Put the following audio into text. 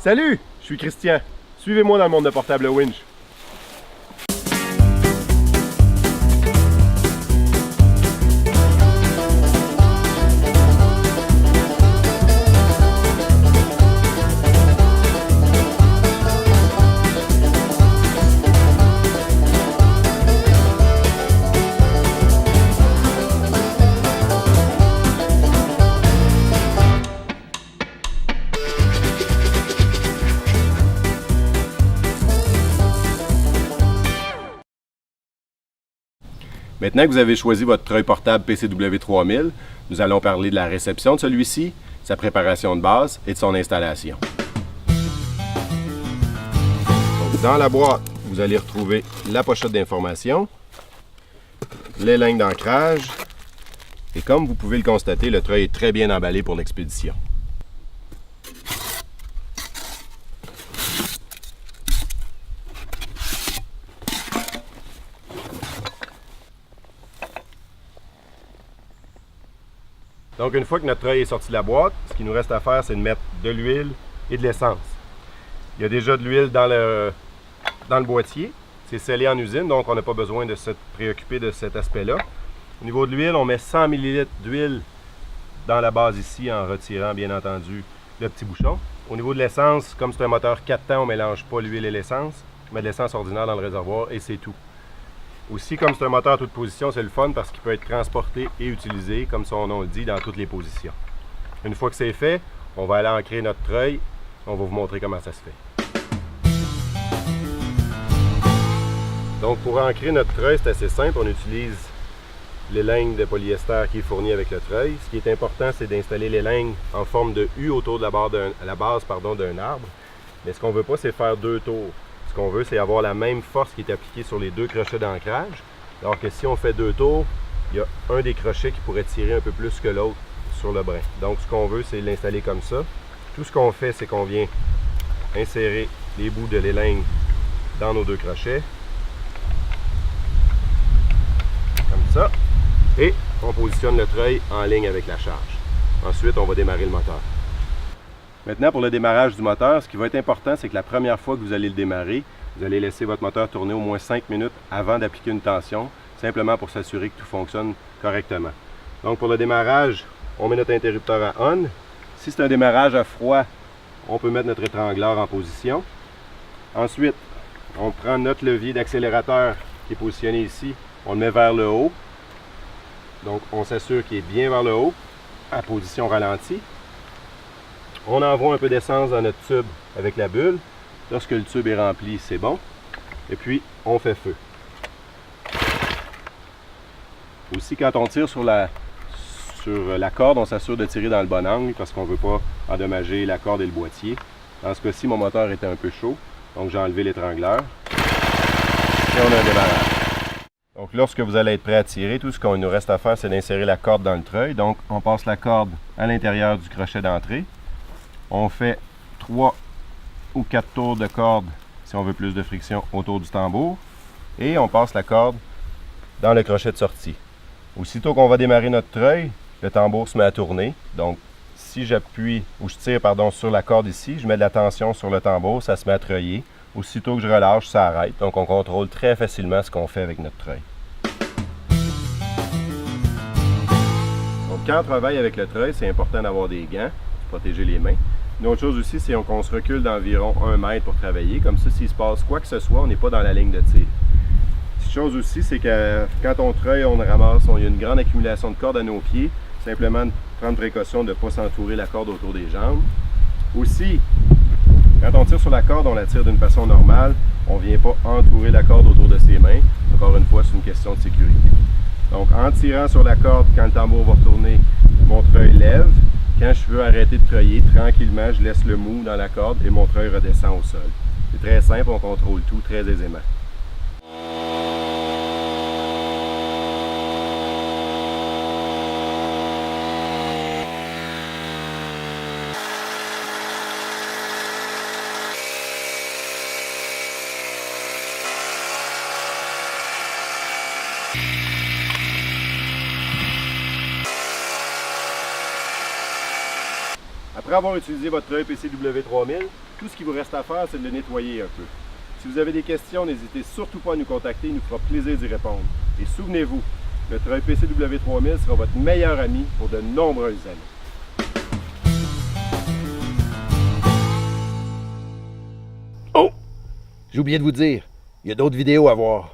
Salut, je suis Christian. Suivez-moi dans le monde de Portable Winch. Maintenant que vous avez choisi votre treuil portable PCW 3000, nous allons parler de la réception de celui-ci, sa préparation de base et de son installation. Donc, dans la boîte, vous allez retrouver la pochette d'information, les lignes d'ancrage et comme vous pouvez le constater, le treuil est très bien emballé pour l'expédition. Donc une fois que notre treuil est sorti de la boîte, ce qu'il nous reste à faire, c'est de mettre de l'huile et de l'essence. Il y a déjà de l'huile dans le boîtier. C'est scellé en usine, donc on n'a pas besoin de se préoccuper de cet aspect-là. Au niveau de l'huile, on met 100 ml d'huile dans la base ici, en retirant bien entendu le petit bouchon. Au niveau de l'essence, comme c'est un moteur 4 temps, on ne mélange pas l'huile et l'essence. On met de l'essence ordinaire dans le réservoir et c'est tout. Aussi, comme c'est un moteur à toute position, c'est le fun parce qu'il peut être transporté et utilisé, comme son nom le dit, dans toutes les positions. Une fois que c'est fait, on va aller ancrer notre treuil. On va vous montrer comment ça se fait. Donc, pour ancrer notre treuil, c'est assez simple. On utilise les lignes de polyester qui est fourni avec le treuil. Ce qui est important, c'est d'installer les lignes en forme de U autour de la base d'un arbre. Mais ce qu'on ne veut pas, c'est faire deux tours. Ce qu'on veut, c'est avoir la même force qui est appliquée sur les deux crochets d'ancrage. Alors que si on fait deux tours, il y a un des crochets qui pourrait tirer un peu plus que l'autre sur le brin. Donc ce qu'on veut, c'est l'installer comme ça. Tout ce qu'on fait, c'est qu'on vient insérer les bouts de l'élène dans nos deux crochets. Comme ça. Et on positionne le treuil en ligne avec la charge. Ensuite, on va démarrer le moteur. Maintenant, pour le démarrage du moteur, ce qui va être important, c'est que la première fois que vous allez le démarrer, vous allez laisser votre moteur tourner au moins 5 minutes avant d'appliquer une tension, simplement pour s'assurer que tout fonctionne correctement. Donc pour le démarrage, on met notre interrupteur à on. Si c'est un démarrage à froid, on peut mettre notre étrangleur en position. Ensuite, on prend notre levier d'accélérateur qui est positionné ici, on le met vers le haut. Donc on s'assure qu'il est bien vers le haut, à position ralentie. On envoie un peu d'essence dans notre tube avec la bulle. Lorsque le tube est rempli, c'est bon. Et puis, on fait feu. Aussi, quand on tire sur la corde, on s'assure de tirer dans le bon angle parce qu'on ne veut pas endommager la corde et le boîtier. Dans ce cas-ci, mon moteur était un peu chaud, donc j'ai enlevé l'étrangleur. Et on a un démarrage. Donc, lorsque vous allez être prêt à tirer, tout ce qu'on nous reste à faire, c'est d'insérer la corde dans le treuil. Donc, on passe la corde à l'intérieur du crochet d'entrée. On fait 3 ou 4 tours de corde, si on veut plus de friction, autour du tambour. Et on passe la corde dans le crochet de sortie. Aussitôt qu'on va démarrer notre treuil, le tambour se met à tourner. Donc, si j'appuie ou je tire sur la corde ici, je mets de la tension sur le tambour, ça se met à treuiller. Aussitôt que je relâche, ça arrête. Donc, on contrôle très facilement ce qu'on fait avec notre treuil. Donc, quand on travaille avec le treuil, c'est important d'avoir des gants pour protéger les mains. Une autre chose aussi, c'est qu'on se recule d'environ 1 mètre pour travailler. Comme ça, s'il se passe quoi que ce soit, on n'est pas dans la ligne de tir. Une chose aussi, c'est que quand on treuille, on ramasse, il y a une grande accumulation de cordes à nos pieds. Simplement prendre précaution de ne pas s'entourer la corde autour des jambes. Aussi, quand on tire sur la corde, on la tire d'une façon normale. On ne vient pas entourer la corde autour de ses mains. Encore une fois, c'est une question de sécurité. Donc, en tirant sur la corde, quand le tambour va retourner, mon treuil lève. Quand je veux arrêter de treuiller, tranquillement, je laisse le mou dans la corde et mon treuil redescend au sol. C'est très simple, on contrôle tout très aisément. Après Après avoir utilisé votre treuil PCW 3000, tout ce qu'il vous reste à faire, c'est de le nettoyer un peu. Si vous avez des questions, n'hésitez surtout pas à nous contacter, il nous fera plaisir d'y répondre. Et souvenez-vous, le treuil PCW 3000 sera votre meilleur ami pour de nombreuses années. Oh! J'ai oublié de vous dire, il y a d'autres vidéos à voir.